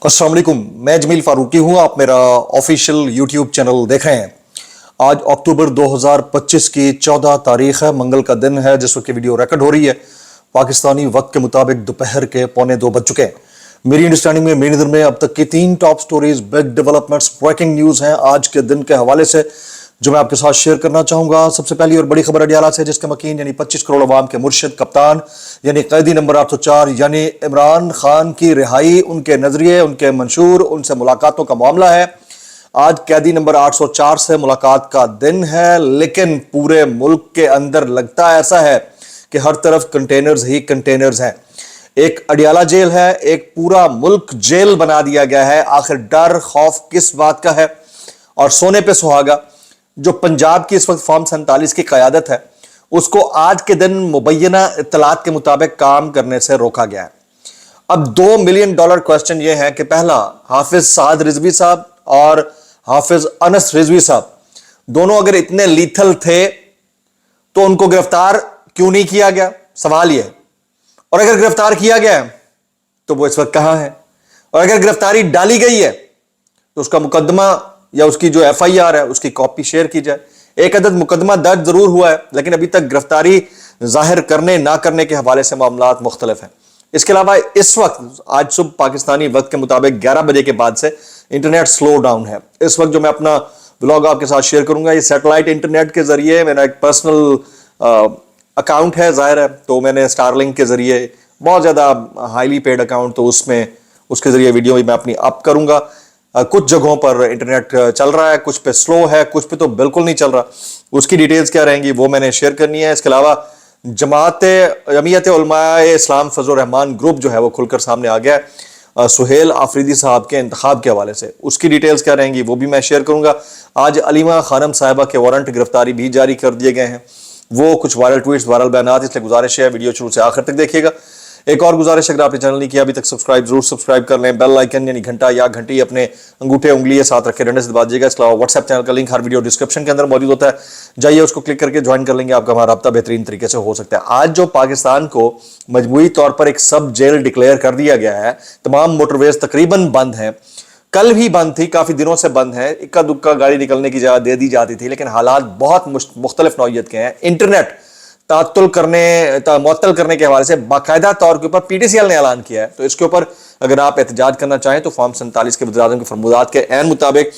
अस्सलाम वालेकुम, मैं जमील फारूकी हूँ। आप मेरा ऑफिशियल यूट्यूब चैनल देख रहे हैं। आज अक्टूबर 2025 की 14 तारीख है, मंगल का दिन है जिस वक्त वीडियो रिकॉर्ड हो रही है। पाकिस्तानी वक्त के मुताबिक दोपहर के 1:45 बज चुके हैं। मेरी अंडरस्टैंडिंग में मेरी नज़र में अब तक की 3 top stories, big developments, breaking news हैं आज के दिन के हवाले से, जो मैं आपके साथ शेयर करना चाहूंगा। सबसे पहली और बड़ी खबर अडियाला से, जिसके मकीन यानी 25 करोड़ अवाम के मुर्शिद, कप्तान यानी कैदी नंबर 804 यानी इमरान खान की रिहाई, उनके नजरिए, उनके मंशूर, उनसे मुलाकातों का मामला है। आज कैदी नंबर 804 से मुलाकात का दिन है, लेकिन पूरे मुल्क के अंदर लगता ऐसा है कि हर तरफ कंटेनर्स ही कंटेनर्स हैं। एक अडियाला जेल है, एक पूरा मुल्क जेल बना दिया गया है। आखिर डर खौफ किस बात का है? और सोने पे सुहागा जो पंजाब की इस वक्त फॉर्म 47 की क़यादत है, उसको आज के दिन मुबैना इत्तलात के मुताबिक काम करने से रोका गया है। अब $2 मिलियन क्वेश्चन ये है कि पहला, हाफिज साद रिजवी साहब और हाफिज अनस रिजवी साहब दोनों अगर इतने लीथल थे तो उनको गिरफ्तार क्यों नहीं किया गया? सवाल यह है। और अगर गिरफ्तार किया गया है तो वो इस वक्त कहां है? और अगर गिरफ्तारी डाली गई है तो उसका मुकदमा या उसकी जो FIR है उसकी कॉपी शेयर की जाए। एक अदद मुकदमा दर्ज जरूर हुआ है, लेकिन अभी तक गिरफ्तारी जाहिर करने ना करने के हवाले से मामलात मुख्तलिफ हैं। इसके अलावा इस वक्त आज सुबह पाकिस्तानी वक्त के मुताबिक 11 बजे के बाद से इंटरनेट स्लो डाउन है। इस वक्त जो मैं अपना व्लॉग आपके साथ शेयर करूंगा, ये सैटेलाइट इंटरनेट के जरिए, मेरा एक पर्सनल अकाउंट है जाहिर है, तो मैंने स्टारलिंक के जरिए, बहुत ज्यादा हाईली पेड अकाउंट, तो उसमें उसके जरिए वीडियो मैं अपनी अप करूंगा। कुछ जगहों पर इंटरनेट चल रहा है, कुछ पे स्लो है, कुछ पे तो बिल्कुल नहीं चल रहा। उसकी डिटेल्स क्या रहेंगी वो मैंने शेयर करनी है। इसके अलावा जमीयत उलमाए इस्लाम फजल रहमान ग्रुप जो है वो खुलकर सामने आ गया है सुहेल आफरीदी साहब के इंतखाब के हवाले से। उसकी डिटेल्स क्या रहेंगी वो भी मैं शेयर करूंगा। आज अलीमा खानम साहिबा के वारंट गिरफ्तारी भी जारी कर दिए गए हैं। वो कुछ वायरल ट्वीट्स, वायरल बयानात, इसलिए गुजारिश है वीडियो शुरू से आखिर तक देखिएगा। एक और गुजारिश, अगर आपने चैनल नहीं किया अभी तक सब्सक्राइब जरूर सब्सक्राइब कर लें। बेल आइकन यानी घंटा या घंटी अपने अंगूठे उंगली साथ रखे डंडे से दबा दीजिएगा। इसके अलावा व्हाट्सएप चैनल का लिंक हर वीडियो डिस्क्रिप्शन के अंदर मौजूद होता है, जाइए उसको क्लिक करके ज्वाइन कर लेंगे, आपका हमारा राब्ता बेहतरीन तरीके से हो सकता है। आज जो पाकिस्तान को मजबूरी तौर पर एक सब जेल डिक्लेयर कर दिया गया है, तमाम मोटरवेज तकरीबन बंद हैं, कल भी बंद थी, काफी दिनों से बंद है, इक्का दुक्का गाड़ी निकलने की जगह दे दी जाती थी, लेकिन हालात बहुत मुख्तलिफ नौइयत के हैं। इंटरनेट मुअत्तल करने के हवाले से बाकायदा तौर के ऊपर PTCL ने ऐलान किया है। तो इसके ऊपर अगर आप एहतजाज करना चाहें तो फॉर्म 47 के वज़ीर-ए-आज़म के फरमात के ऐन मुताबिक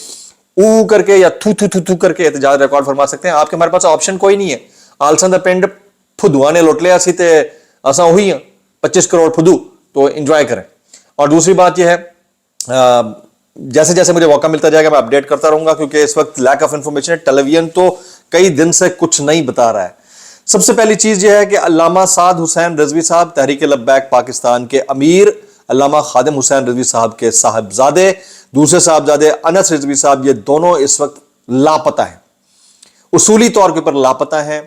ऊ करके या थू थू थू थू करके एहतजाज रिकॉर्ड फरमा सकते हैं। आपके हमारे पास ऑप्शन कोई नहीं है। आलसन द पिंड फुदुआ ने लुट लिया सी ते असा वही हैं 25 करोड़ फुदू, तो इंजॉय करें। और दूसरी बात यह है, जैसे जैसे मुझे मौका मिलता जाएगा मैं अपडेट करता रहूंगा, क्योंकि इस वक्त लैक ऑफ इंफॉर्मेशन है। टेलीविजन तो कई दिन से कुछ नहीं बता रहा है। सबसे पहली चीज यह है कि अल्लामा साद हुसैन रिजवी साहब, तहरीक लब्बैक पाकिस्तान के अमीर अल्लामा खादिम हुसैन रिजवी साहब के साहबजादे, दूसरे साहबजादे अनस रिजवी साहब, ये दोनों इस वक्त लापता हैं, उसूली तौर के ऊपर लापता हैं।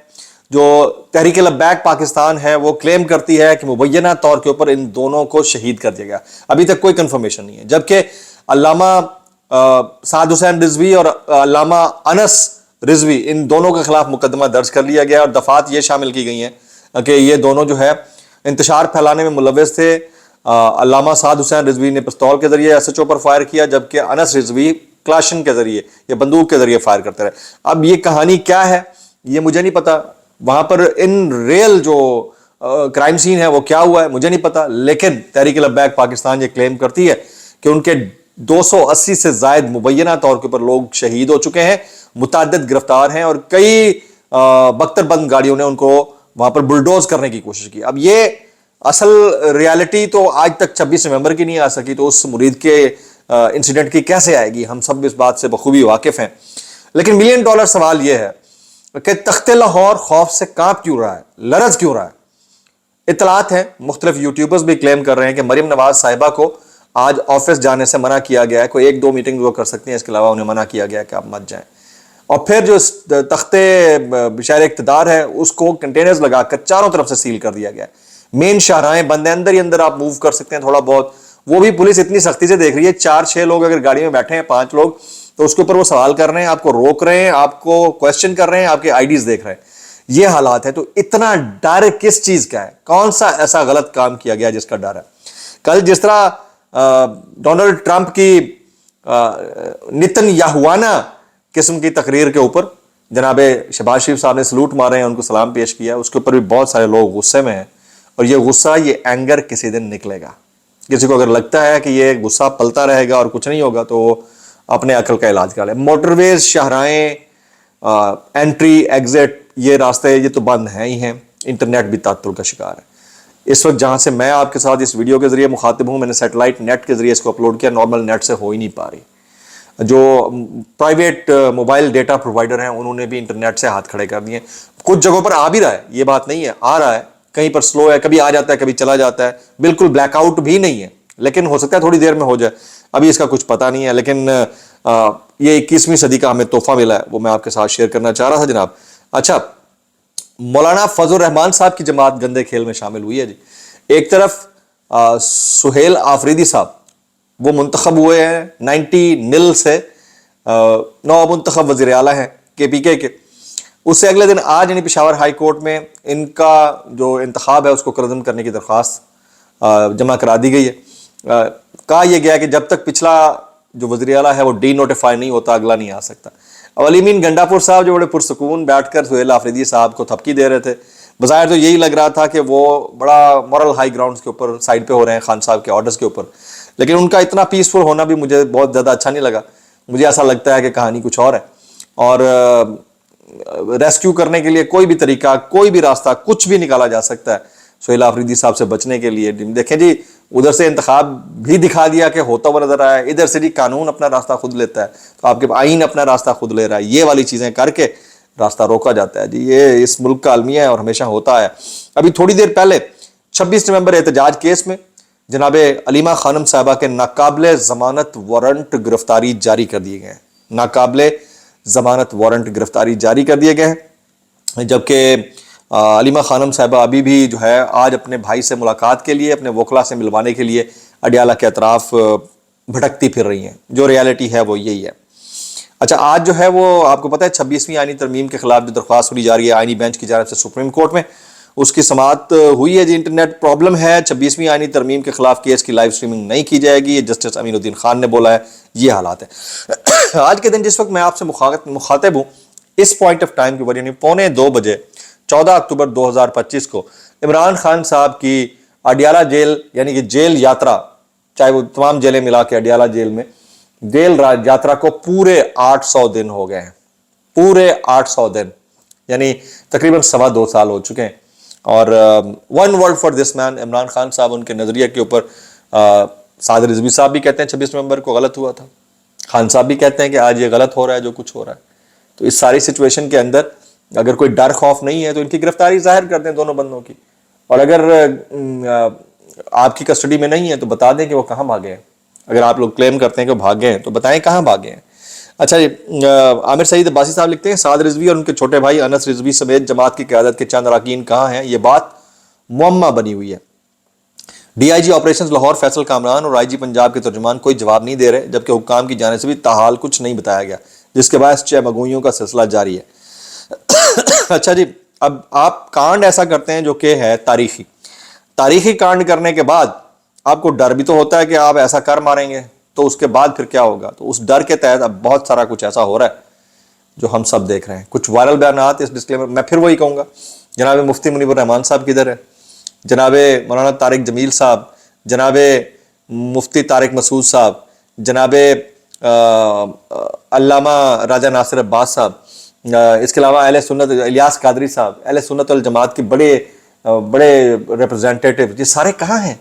जो तहरीक लब्बैक पाकिस्तान है वो क्लेम करती है कि मुबैना तौर के ऊपर इन दोनों को शहीद कर दिया गया। अभी तक कोई कंफर्मेशन नहीं है। जबकि अल्लामा साद हुसैन रिजवी और अल्लामा अनस रिजवी, इन दोनों के खिलाफ मुकदमा दर्ज कर लिया गया और दफात ये शामिल की गई हैं कि ये दोनों जो है इंतशार फैलाने में मुलव्वस थे। अल्लामा साद हुसैन रिजवी ने पिस्तौल के जरिए SHO पर फायर किया, जबकि अनस रिजवी क्लाशन के जरिए या बंदूक के जरिए फायर करते रहे। अब ये कहानी क्या है ये मुझे नहीं पता। वहां पर इन रियल जो क्राइम सीन है वो क्या हुआ है मुझे नहीं पता, लेकिन तहरीक लब्बैक पाकिस्तान ये क्लेम करती है कि उनके 280 से जायद मुबैना तौर के ऊपर लोग शहीद हो चुके हैं, मुतअद्दिद गिरफ्तार हैं और कई बख्तरबंद गाड़ियों ने उनको वहां पर बुलडोज करने की कोशिश की। अब ये असल रियलिटी तो आज तक 26 नवंबर की नहीं आ सकी, तो उस मुरीद के इंसिडेंट की कैसे आएगी? हम सब इस बात से बखूबी वाकिफ हैं। लेकिन $1 मिलियन सवाल यह है कि तख्ते लाहौर खौफ से कांप क्यों रहा है, लरज क्यों रहा है? इतलात हैं, मुख्तलिफ यूट्यूबर्स भी क्लेम कर रहे हैं कि मरियम नवाज साहिबा को आज ऑफिस जाने से मना किया गया है। कोई 1-2 मीटिंग वो कर सकती हैं, इसके अलावा उन्हें मना किया गया है कि आप मत जाएं। और फिर जो तख्ते बिशार इक़्तिदार है उसको कंटेनर्स लगाकर चारों तरफ से सील कर दिया गया है। मेन शाहराहें बंद हैं, अंदर ही अंदर आप मूव कर सकते हैं थोड़ा बहुत, वो भी पुलिस इतनी सख्ती से देख रही है। 4-6 लोग अगर गाड़ी में बैठे हैं, 5 लोग, तो उसके ऊपर वो सवाल कर रहे हैं, आपको रोक रहे हैं, आपको क्वेश्चन कर रहे हैं, आपके IDs देख रहे हैं। ये हालात है। तो इतना डर किस चीज का है? कौन सा ऐसा गलत काम किया गया जिसका डर है? कल जिस तरह डोनाल्ड ट्रंप की नितन याहुआना किस्म की तकरीर के ऊपर जनाब शहबाज शरीफ साहब ने सलूट मारे हैं, उनको सलाम पेश किया, उसके ऊपर भी बहुत सारे लोग गुस्से में हैं। और ये गुस्सा, ये एंगर किसी दिन निकलेगा। किसी को अगर लगता है कि ये गुस्सा पलता रहेगा और कुछ नहीं होगा तो अपने अकल का इलाज कर ले। मोटरवेज, शाहराएं, एंट्री एग्जिट, ये रास्ते ये तो बंद हैं ही हैं। इंटरनेट भी तातुल का शिकार है। इस वक्त जहां से मैं आपके साथ इस वीडियो के जरिए मुखातिब हूं, मैंने सैटेलाइट नेट के जरिए इसको अपलोड किया, नॉर्मल नेट से हो ही नहीं पा रही। जो प्राइवेट मोबाइल डेटा प्रोवाइडर हैं उन्होंने भी इंटरनेट से हाथ खड़े कर दिए। कुछ जगहों पर आ भी रहा है, ये बात नहीं है, आ रहा है, कहीं पर स्लो है, कभी आ जाता है कभी चला जाता है, बिल्कुल ब्लैकआउट भी नहीं है, लेकिन हो सकता है थोड़ी देर में हो जाए, अभी इसका कुछ पता नहीं है। लेकिन ये 21वीं सदी का हमें तोहफा मिला है, वो मैं आपके साथ शेयर करना चाह रहा था जनाब। अच्छा, मौलाना फजल रहमान साहब की जमात गंदे खेल में शामिल हुई है जी। एक तरफ सुहेल आफरीदी साहब, वो मुंतखब हुए हैं 90 से, नौ मुंतखब वज़ीर आला हैं KPK के। उससे अगले दिन आज यानी पेशावर हाई कोर्ट में इनका जो इंतखाब है उसको करदम करने की दरख्वास्त जमा करा दी गई है। कहा यह गया कि जब तक पिछला जो वज़ीर आला है वो डी नोटिफाई नहीं होता, अगला नहीं आ सकता। अब अलीमीन गंडापुर साहब जो बड़े पुरसकून बैठकर सुहेल आफरीदी साहब को थपकी दे रहे थे, बज़ाहिर तो यही लग रहा था कि वो बड़ा मॉरल हाई ग्राउंड्स के ऊपर साइड पे हो रहे हैं खान साहब के ऑर्डर्स के ऊपर, लेकिन उनका इतना पीसफुल होना भी मुझे बहुत ज़्यादा अच्छा नहीं लगा। मुझे ऐसा लगता है कि कहानी कुछ और है, और रेस्क्यू करने के लिए कोई भी तरीका, कोई भी रास्ता, कुछ भी निकाला जा सकता है सुहेल आफरीदी साहब से बचने के लिए। देखें जी, उधर से इंतखाब भी दिखा दिया कि होता हुआ नजर आया, इधर से जी कानून अपना रास्ता खुद लेता है, तो आपके आईन अपना रास्ता खुद ले रहा है, ये वाली चीज़ें करके रास्ता रोका जाता है जी। ये इस मुल्क का अलमिया है और हमेशा होता है। अभी थोड़ी देर पहले 26 नवंबर एहतजाज केस में जनाब अलीमा खानम साहबा के नाकाबिले ज़मानत वारंट गिरफ्तारी जारी कर दिए गए हैं। नाकाबिले ज़मानत वारंट गिरफ्तारी जारी कर दिए गए हैं, जबकि अलीमा खानम साहबा अभी भी जो है आज अपने भाई से मुलाकात के लिए, अपने वकला से मिलवाने के लिए अडियाला के अतराफ भटकती फिर रही हैं। जो रियलिटी है वो यही है। अच्छा, आज जो है वो आपको पता है 26वीं आईनी तरमीम के खिलाफ जो दरख्वास्त सुनी जा रही है आईनी बेंच की जानिब से सुप्रीम कोर्ट में, उसकी समाअत हुई है जी। इंटरनेट प्रॉब्लम है, 26वीं आईनी तरमीम के खिलाफ केस की लाइव स्ट्रीमिंग नहीं की जाएगी, ये जस्टिस अमीनुद्दीन खान ने बोला है। ये हालात है आज के दिन जिस वक्त मैं आपसे मुखातिब हूँ, इस पॉइंट ऑफ टाइम के ऊपर यानी 1:45 बजे 14 अक्टूबर 2025 को इमरान खान साहब की अडियाला जेल यानी कि जेल यात्रा, चाहे वो तमाम जेलें मिला के अडियाला जेल में जेल यात्रा को पूरे 800 दिन हो गए हैं। पूरे 800 दिन यानी तकरीबन 2.25 साल हो चुके हैं। और one word for this man Imran Khan साहब, उनके नजरिए के ऊपर साद रिजवी साहब भी कहते हैं 26 नवंबर को गलत हुआ था, खान साहब भी कहते हैं कि आज ये गलत हो रहा है जो कुछ हो रहा है। तो इस सारी सिचुएशन के अंदर अगर कोई डर खौफ नहीं है तो इनकी गिरफ्तारी जाहिर कर दें दोनों बंदों की, और अगर आपकी कस्टडी में नहीं है तो बता दें कि वो कहाँ भागे हैं। अगर आप लोग क्लेम करते हैं कि वो भागे हैं तो बताएं कहाँ भागे हैं। अच्छा, आमिर सईद अब्बासी साहब लिखते हैं साद रिजवी और उनके छोटे भाई अनस रिजवी समेत जमात की क़यादत के चंद अरकान कहाँ हैं, ये बात मुअम्मा बनी हुई है। DIG ऑपरेशंस लाहौर फैसल कामरान और IG पंजाब के तर्जुमान कोई जवाब नहीं दे रहे, जबकि हुक्काम की जानिब से भी ताहाल कुछ नहीं बताया गया, जिसके बायस चहमगोइयों का सिलसिला जारी है। अच्छा जी, अब आप कांड ऐसा करते हैं जो कि है तारीखी कांड करने के बाद आपको डर भी तो होता है कि आप ऐसा कर मारेंगे तो उसके बाद फिर क्या होगा। तो उस डर के तहत अब बहुत सारा कुछ ऐसा हो रहा है जो हम सब देख रहे हैं। कुछ वायरल बयानात, इस डिस्क्लेमर मैं फिर वही कहूँगा, जनाब मुफ्ती मुनीबुर रहमान साहब किधर है, जनाब मौलाना तारिक जमील साहब, जनाब मुफ्ती तारिक मसूद साहब, जनाब अल्लामा राजा नासिर अब्बास साहब, इसके अलावा अहले सुन्नत इलियास कादरी साहब, अहले सुन्नत वल जमात के बड़े रिप्रेजेंटेटिव, ये सारे कहाँ हैं।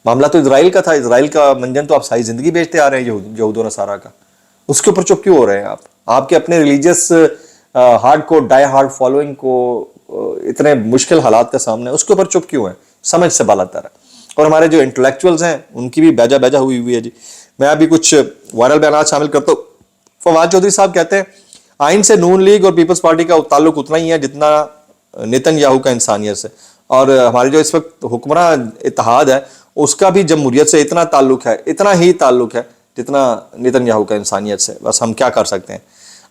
मामला तो इजराइल का था, इजराइल का मंजन तो आप सारी जिंदगी बेचते आ रहे हैं यहूद व नसारा का, उसके ऊपर चुप क्यों हो रहे हैं आप। आपके अपने रिलीजियस हार्ड को डाई हार्ड फॉलोइंग को इतने मुश्किल हालात का सामने, उसके ऊपर चुप क्यों है, समझ से बालातर है। और हमारे जो इंटेलेक्चुअल्स हैं उनकी भी बेजा हुई है जी। मैं अभी कुछ वायरल बयान शामिल करता हूँ। फवाद चौधरी साहब कहते हैं आइन से नून लीग और पीपल्स पार्टी का ताल्लुक उतना ही है जितना नेतन्याहू का इंसानियत से, और हमारे जो इस वक्त हुक्मरान इत्तेहाद है उसका भी जमहूरियत से इतना ताल्लुक है, इतना ही ताल्लुक है जितना नेतन्याहू का इंसानियत से। बस हम क्या कर सकते हैं।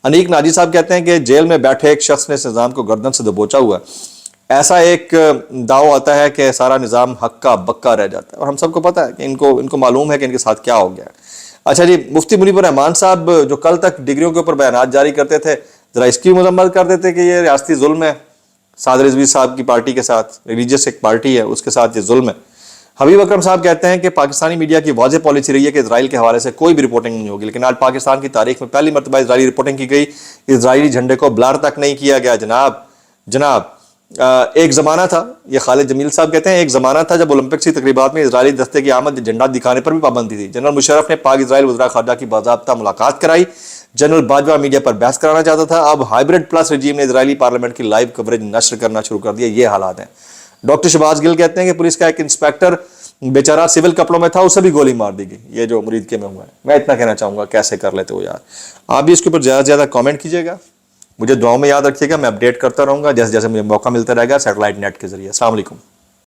अनीक नाजी साहब कहते हैं कि जेल में बैठे एक शख्स ने इस निज़ाम को गर्दन से दबोचा हुआ है, ایسا ایک داؤ آتا ہے کہ سارا نظام ہکا بکا رہ جاتا ہے، اور ہم سب کو پتہ ہے کہ ان کو معلوم ہے کہ ان کے ساتھ کیا ہو گیا ہے۔ اچھا جی، مفتی منیب الرحمان صاحب جو کل تک ڈگریوں کے اوپر بیانات جاری کرتے تھے، ذرا اس کی مذمت کرتے تھے کہ یہ ریاستی ظلم ہے، صادر رضوی صاحب کی پارٹی کے ساتھ، ریلیجیس ایک پارٹی ہے اس کے ساتھ یہ ظلم ہے۔ حبیب اکرم صاحب کہتے ہیں کہ پاکستانی میڈیا کی واضح پالیسی رہی ہے کہ اسرائیل کے حوالے سے کوئی بھی رپورٹنگ نہیں ہوگی، لیکن آج پاکستان کی تاریخ میں پہلی مرتبہ اسرائیلی رپورٹنگ کی گئی، اسرائیلی جھنڈے کو بلار تک نہیں کیا گیا۔ جناب ایک زمانہ تھا، یہ خالد جمیل صاحب کہتے ہیں، ایک زمانہ تھا جب اولمپکس کی تقریبات میں اسرائیلی دستے کی آمد جھنڈا دکھانے پر بھی پابندی تھی۔ جنرل مشرف نے پاک اسرائیل وزراء خارجہ کی باضابطہ ملاقات کرائی، جنرل باجوہ میڈیا پر بحث کرانا چاہتا تھا، اب ہائبرڈ پلس رجیم نے اسرائیلی پارلیمنٹ کی لائیو کوریج نشر کرنا شروع کر دیا۔ یہ حالات ہیں۔ ڈاکٹر شہباز گل کہتے ہیں کہ پولیس کا ایک انسپیکٹر بیچارہ سول کپڑوں میں تھا، اسے بھی گولی مار دی گئی، یہ جو مرید کے میں ہوا ہے۔ میں اتنا کہنا چاہوں گا، کیسے کر لیتے ہو یار۔ آپ بھی اس کے اوپر زیادہ سے زیادہ کامنٹ کیجیے گا، مجھے دعاؤں میں یاد رکھیے گا، میں اپڈیٹ کرتا رہوں گا جیسے جیسے مجھے موقع ملتا رہے گا سیٹلائٹ نیٹ کے ذریعے۔ السلام علیکم۔